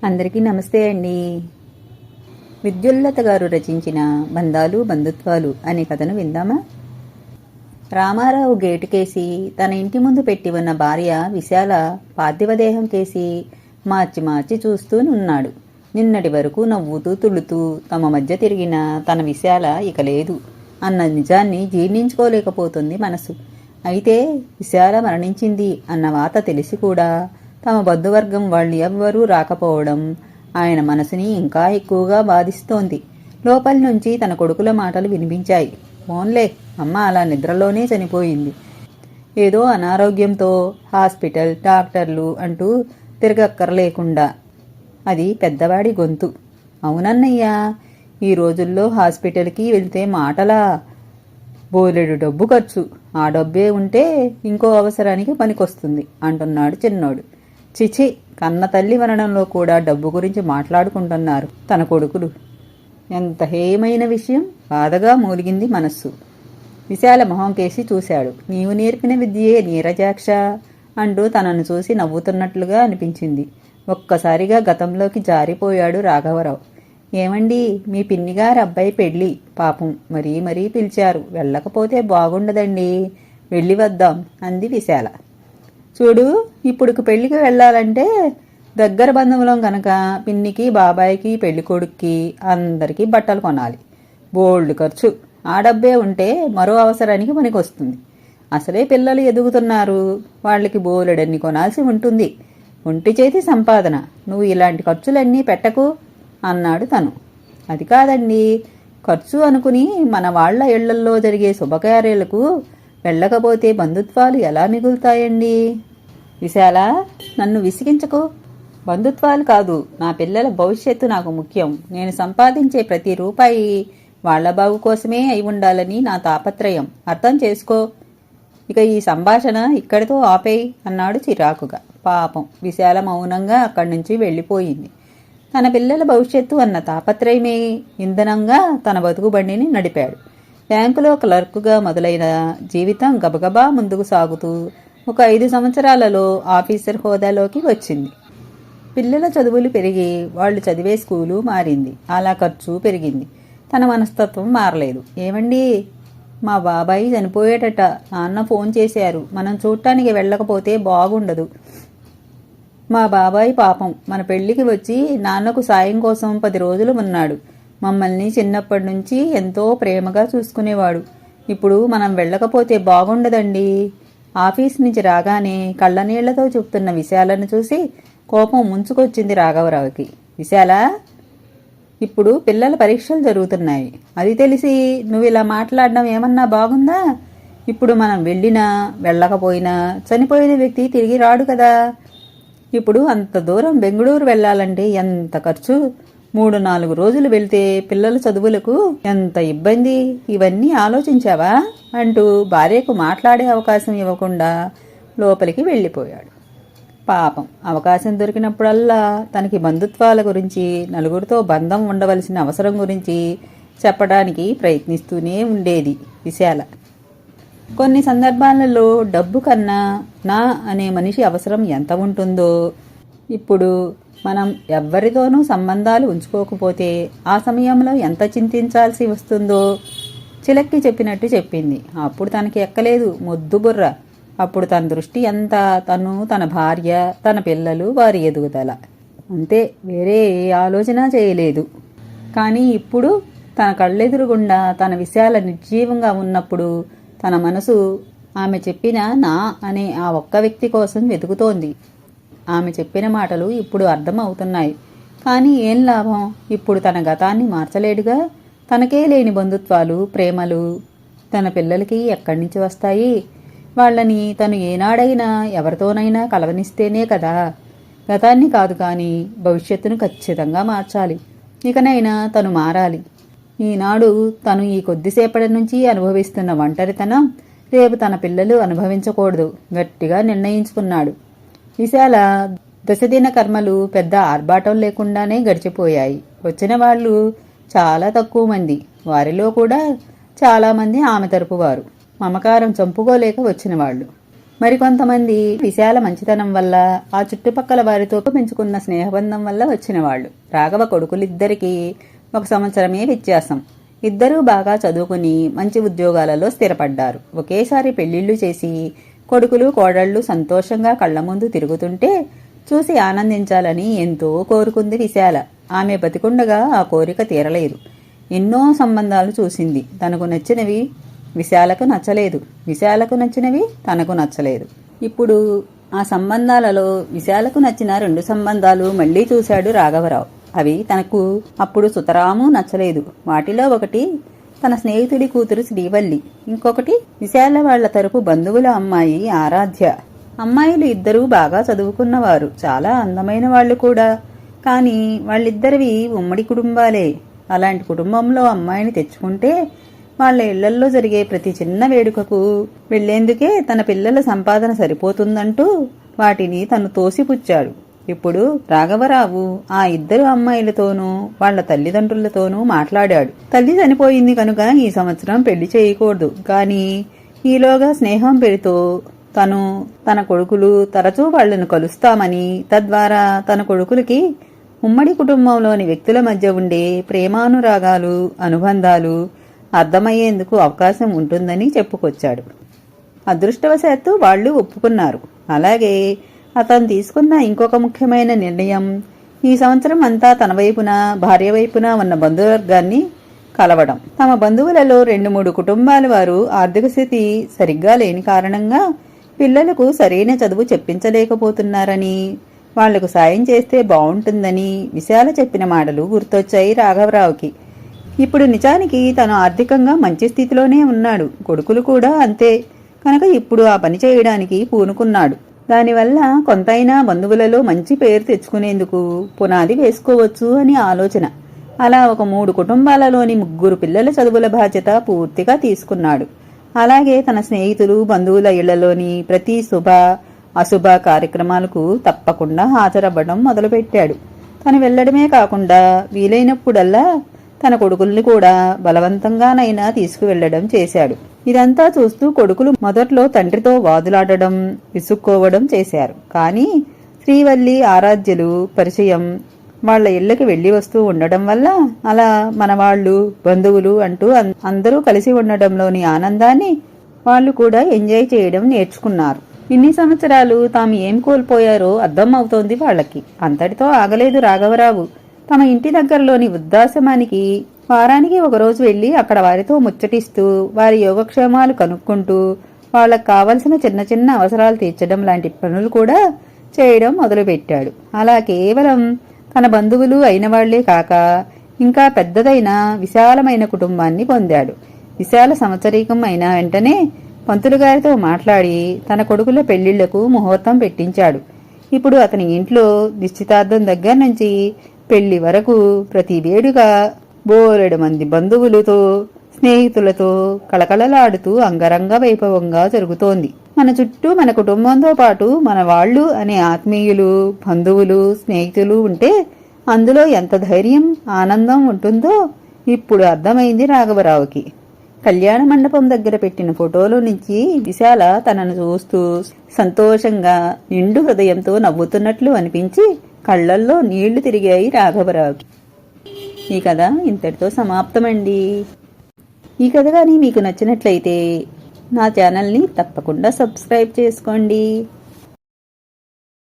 అందరికీ నమస్తే అండి. విద్యుల్లత గారు రచించిన బంధాలు బంధుత్వాలు అనే కథను విందామా? రామారావు గేటుకేసి తన ఇంటి ముందు పెట్టి ఉన్న భార్య విశాల పార్థివదేహం కేసి మార్చి మార్చి చూస్తూనున్నాడు. నిన్నటి వరకు నవ్వుతూ తుళ్ళుతూ తమ మధ్య తిరిగిన తన విశాల ఇక లేదు అన్న నిజాన్ని జీర్ణించుకోలేకపోతుంది మనసు. అయితే విశాల మరణించింది అన్న వాత తెలిసి కూడా తమ బంధువర్గం వాళ్ళు ఎవ్వరూ రాకపోవడం ఆయన మనసుని ఇంకా ఎక్కువగా బాధిస్తోంది. లోపలి నుంచి తన కొడుకుల మాటలు వినిపించాయి. ఫోన్లే, అమ్మ అలా నిద్రలోనే చనిపోయింది. ఏదో అనారోగ్యంతో హాస్పిటల్, డాక్టర్లు అంటూ తిరగక్కర్లేకుండా. అది పెద్దవాడి గొంతు. అవునన్నయ్యా, ఈ రోజుల్లో హాస్పిటల్కి వెళ్తే మాటలా? బోలెడు డబ్బు ఖర్చు. ఆ డబ్బే ఉంటే ఇంకో అవసరానికి పనికొస్తుంది అంటున్నాడు చిన్నోడు. చిచి, కన్న తల్లి మరణంలో కూడా డబ్బు గురించి మాట్లాడుకుంటున్నారు తన కొడుకులు. ఎంత హేయమైన విషయం! బాధగా మూలిగింది మనస్సు. విశాల మొహం కేసి చూశాడు. నీవు నేర్పిన విద్యే నీరజాక్ష అంటూ తనను చూసి నవ్వుతున్నట్లుగా అనిపించింది. ఒక్కసారిగా గతంలోకి జారిపోయాడు రాఘవరావు. ఏమండి, మీ పిన్నిగారు అబ్బాయి పెళ్ళి, పాపం మరీ మరీ పిలిచారు, వెళ్ళకపోతే బాగుండదండి, వెళ్ళి వద్దాం అంది విశాల. చూడు, ఇప్పుడు పెళ్లికి వెళ్ళాలంటే దగ్గర బంధువులం గనక పిన్నికి, బాబాయికి, పెళ్లి కొడుక్కి అందరికీ బట్టలు కొనాలి. బోల్డ్ ఖర్చు. ఆ డబ్బే ఉంటే మరో అవసరానికి పనికొస్తుంది. అసలే పిల్లలు ఎదుగుతున్నారు, వాళ్ళకి బోలెడన్ని కొనాల్సి ఉంటుంది. ఒంటి చేతి సంపాదన. నువ్వు ఇలాంటి ఖర్చులన్నీ పెట్టకు అన్నాడు తను. అది కాదండి, ఖర్చు అనుకుని మన వాళ్ల ఇళ్లల్లో జరిగే శుభకార్యాలకు వెళ్ళకపోతే బంధుత్వాలు ఎలా మిగులుతాయండి? విశాల, నన్ను విసిగించకు. బంధుత్వాలు కాదు, నా పిల్లల భవిష్యత్తు నాకు ముఖ్యం. నేను సంపాదించే ప్రతి రూపాయి వాళ్ల బాగు కోసమే అయి ఉండాలని నా తాపత్రయం. అర్థం చేసుకో. ఇక ఈ సంభాషణ ఇక్కడితో ఆపేయి అన్నాడు చిరాకుగా. పాపం విశాల మౌనంగా అక్కడి నుంచి వెళ్ళిపోయింది. తన పిల్లల భవిష్యత్తు అన్న తాపత్రయమే ఇంధనంగా తన బతుకు బండిని నడిపాడు. బ్యాంకులో క్లర్కుగా మొదలైన జీవితం గబగబా ముందుకు సాగుతూ ఒక 5 సంవత్సరాలలో ఆఫీసర్ హోదాలోకి వచ్చింది. పిల్లల చదువులు పెరిగి వాళ్ళు చదివే స్కూలు మారింది. అలా ఖర్చు పెరిగింది. తన మనస్తత్వం మారలేదు. ఏమండి, మా బాబాయి చనిపోయేటట. నాన్న ఫోన్ చేశారు. మనం చూడటానికి వెళ్ళకపోతే బాగుండదు. మా బాబాయి పాపం మన పెళ్లికి వచ్చి నాన్నకు సాయం కోసం 10 రోజులు ఉన్నాడు. మమ్మల్ని చిన్నప్పటి నుంచి ఎంతో ప్రేమగా చూసుకునేవాడు. ఇప్పుడు మనం వెళ్ళకపోతే బాగుండదండి. ఆఫీస్ నుంచి రాగానే కళ్ళనీళ్లతో చెప్తున్న విశాలను చూసి కోపం ముంచుకొచ్చింది రాఘవరావుకి. విశాల, ఇప్పుడు పిల్లల పరీక్షలు జరుగుతున్నాయి. అది తెలిసి నువ్వు ఇలా మాట్లాడడం ఏమన్నా బాగుందా? ఇప్పుడు మనం వెళ్ళినా వెళ్ళకపోయినా చనిపోయిన వ్యక్తి తిరిగి రాడు కదా. ఇప్పుడు అంత దూరం బెంగళూరు వెళ్ళాలంటే ఎంత ఖర్చు? 3-4 రోజులు వెళ్తే పిల్లల చదువులకు ఎంత ఇబ్బంది. ఇవన్నీ ఆలోచించావా అంటూ భార్యకు మాట్లాడే అవకాశం ఇవ్వకుండా లోపలికి వెళ్ళిపోయాడు. పాపం అవకాశం దొరికినప్పుడల్లా తనకి బంధుత్వాల గురించి, నలుగురితో బంధం ఉండవలసిన అవసరం గురించి చెప్పడానికి ప్రయత్నిస్తూనే ఉండేది విశాల. కొన్ని సందర్భాలలో డబ్బు కన్నా నా అనే మనిషి అవసరం ఎంత ఉంటుందో, ఇప్పుడు మనం ఎవ్వరితోనూ సంబంధాలు ఉంచుకోకపోతే ఆ సమయంలో ఎంత చింతించాల్సి వస్తుందో చిలక్కి చెప్పినట్టు చెప్పింది. అప్పుడు తనకి ఎక్కలేదు మొద్దు బుర్ర. అప్పుడు తన దృష్టి అంతా తను, తన భార్య, తన పిల్లలు, వారి ఎదుగుదల. అంతే, వేరే ఏ ఆలోచన చేయలేదు. కానీ ఇప్పుడు తన కళ్ళెదురుగుండా తన విశాల నిర్జీవంగా ఉన్నప్పుడు తన మనసు ఆమె చెప్పిన నా అనే ఆ ఒక్క వ్యక్తి కోసం వెతుకుతోంది. ఆమె చెప్పిన మాటలు ఇప్పుడు అర్థం అవుతున్నాయి. కానీ ఏం లాభం? ఇప్పుడు తన గతాన్ని మార్చలేడుగా. తనకే లేని బంధుత్వాలు, ప్రేమలు తన పిల్లలకి ఎక్కడి నుంచి వస్తాయి? వాళ్ళని తను ఏనాడైనా ఎవరితోనైనా కలవనిస్తేనే కదా. గతాన్ని కాదు కానీ భవిష్యత్తును ఖచ్చితంగా మార్చాలి. ఇకనైనా తను మారాలి. ఈనాడు తను ఈ కొద్దిసేపటి నుంచి అనుభవిస్తున్న ఒంటరితనం రేపు తన పిల్లలు అనుభవించకూడదు గట్టిగా నిర్ణయించుకున్నాడు. విశాల దశదిన కర్మలు పెద్ద ఆర్భాటం లేకుండానే గడిచిపోయాయి. వచ్చిన వాళ్ళు చాలా తక్కువ మంది. వారిలో కూడా చాలామంది ఆమె తరపు వారు. మమకారం చంపుకోలేక వచ్చిన వాళ్ళు. మరికొంతమంది విశాల మంచితనం వల్ల, ఆ చుట్టుపక్కల వారితో పెంచుకున్న స్నేహబంధం వల్ల వచ్చిన వాళ్ళు. రాఘవ కొడుకులిద్దరికీ 1 సంవత్సరమే వ్యత్యాసం. ఇద్దరూ బాగా చదువుకుని మంచి ఉద్యోగాలలో స్థిరపడ్డారు. ఒకేసారి పెళ్లిళ్లు చేసి కొడుకులు కోడళ్లు సంతోషంగా కళ్ల ముందు తిరుగుతుంటే చూసి ఆనందించాలని ఎంతో కోరుకుంది విశాల. ఆమె బతికుండగా ఆ కోరిక తీరలేదు. ఎన్నో సంబంధాలు చూసింది. తనకు నచ్చినవి విశాలకు నచ్చలేదు, విశాలకు నచ్చినవి తనకు నచ్చలేదు. ఇప్పుడు ఆ సంబంధాలలో విశాలకు నచ్చిన 2 సంబంధాలు మళ్లీ చూశాడు రాఘవరావు. అవి తనకు అప్పుడు సుతరాము నచ్చలేదు. వాటిలో ఒకటి తన స్నేహితుడి కూతురు శ్రీవల్లి, ఇంకొకటి విశాల వాళ్ల తరపు బంధువుల అమ్మాయి ఆరాధ్య. అమ్మాయిలు ఇద్దరూ బాగా చదువుకున్నవారు, చాలా అందమైన వాళ్లు కూడా. కానీ వాళ్ళిద్దరివి ఉమ్మడి కుటుంబాలే. అలాంటి కుటుంబంలో అమ్మాయిని తెచ్చుకుంటే వాళ్ల ఇళ్లల్లో జరిగే ప్రతి చిన్న వేడుకకు వెళ్లేందుకే తన పిల్లల సంపాదన సరిపోతుందంటూ వాటిని తను తోసిపుచ్చాడు. ఇప్పుడు రాఘవరావు ఆ ఇద్దరు అమ్మాయిలతోనూ వాళ్ల తల్లిదండ్రులతోనూ మాట్లాడాడు. తల్లి చనిపోయింది కనుక ఈ సంవత్సరం పెళ్లి చేయకూడదు, కానీ ఈలోగా స్నేహం పేరుతో తన కొడుకులు తరచూ వాళ్లను కలుస్తామని, తద్వారా తన కొడుకులకి ఉమ్మడి కుటుంబంలోని వ్యక్తుల మధ్య ఉండే ప్రేమానురాగాలు, అనుబంధాలు అర్థమయ్యేందుకు అవకాశం ఉంటుందని చెప్పుకొచ్చాడు. అదృష్టవశాత్తు వాళ్లు ఒప్పుకున్నారు. అలాగే అతను తీసుకున్న ఇంకొక ముఖ్యమైన నిర్ణయం ఈ సంవత్సరం అంతా తన వైపున, భార్య వైపున ఉన్న బంధువర్గాన్ని కలవడం. తమ బంధువులలో 2-3 కుటుంబాల వారు ఆర్థిక స్థితి సరిగ్గా లేని కారణంగా పిల్లలకు సరైన చదువు చెప్పించలేకపోతున్నారని, వాళ్లకు సాయం చేస్తే బావుంటుందని విశాల చెప్పిన మాటలు గుర్తొచ్చాయి రాఘవరావుకి. ఇప్పుడు నిజానికి తను ఆర్థికంగా మంచి స్థితిలోనే ఉన్నాడు, కొడుకులు కూడా అంతే. కనుక ఇప్పుడు ఆ పని చేయడానికి పూనుకున్నాడు. దానివల్ల కొంతైనా బంధువులలో మంచి పేరు తెచ్చుకునేందుకు పునాది వేసుకోవచ్చు అని ఆలోచన. అలా ఒక 3 కుటుంబాలలోని 3 పిల్లల చదువుల బాధ్యత పూర్తిగా తీసుకున్నాడు. అలాగే తన స్నేహితులు, బంధువుల ఇళ్లలోని ప్రతి శుభ అశుభ కార్యక్రమాలకు తప్పకుండా హాజరవ్వడం మొదలుపెట్టాడు. తను వెళ్లడమే కాకుండా వీలైనప్పుడల్లా తన కొడుకుల్ని కూడా బలవంతంగానైనా తీసుకువెళ్లడం చేశాడు. ఇదంతా చూస్తూ కొడుకులు మొదట్లో తండ్రితో వాదులాడడం, విసుక్కోవడం చేశారు. కానీ శ్రీవల్లి, ఆరాధ్యులు పరిచయం, వాళ్ల ఇళ్లకి వెళ్లి వస్తూ ఉండడం వల్ల అలా మనవాళ్లు, బంధువులు అంటూ అందరూ కలిసి ఉండడంలోని ఆనందాన్ని వాళ్లు కూడా ఎంజాయ్ చేయడం నేర్చుకున్నారు. ఇన్ని సంవత్సరాలు తాము ఏం కోల్పోయారో అర్థం అవుతోంది వాళ్లకి. అంతటితో ఆగలేదు రాఘవరావు. తమ ఇంటి దగ్గరలోని వృద్ధాశ్రమానికి వారానికి 1 రోజు వెళ్లి అక్కడ వారితో ముచ్చటిస్తూ, వారి యోగక్షేమాలు కనుక్కుంటూ, వాళ్లకు కావలసిన చిన్న చిన్న అవసరాలు తీర్చడం లాంటి పనులు కూడా చేయడం మొదలుపెట్టాడు. అలా కేవలం తన బంధువులు అయిన వాళ్లే కాక ఇంకా పెద్దదైన విశాలమైన కుటుంబాన్ని పొందాడు. విశాల సంవత్సరీకం అయిన వెంటనే పంతులు గారితో మాట్లాడి తన కొడుకుల పెళ్లిళ్లకు ముహూర్తం పెట్టించాడు. ఇప్పుడు అతని ఇంట్లో నిశ్చితార్థం దగ్గర నుంచి పెళ్లి వరకు ప్రతి వేడుక బోలెడు మంది బంధువులతో, స్నేహితులతో కళకళలాడుతూ అంగరంగ వైభవంగా జరుగుతోంది. మన చుట్టూ మన కుటుంబంతో పాటు మన వాళ్ళు అనే ఆత్మీయులు, బంధువులు, స్నేహితులు ఉంటే అందులో ఎంత ధైర్యం, ఆనందం ఉంటుందో ఇప్పుడు అర్థమైంది రాఘవరావుకి. కళ్యాణ మండపం దగ్గర పెట్టిన ఫోటోలో నుంచి విశాల తనను చూస్తూ సంతోషంగా నిండు హృదయంతో నవ్వుతున్నట్లు అనిపించి కళ్లల్లో నీళ్లు తిరిగాయి రాఘవరావుకి. ఈ కథ ఇంతటితో సమాప్తమండి. ఈ కథ కానీ మీకు నచ్చినట్లయితే నా ఛానల్ని తప్పకుండా సబ్స్క్రైబ్ చేసుకోండి.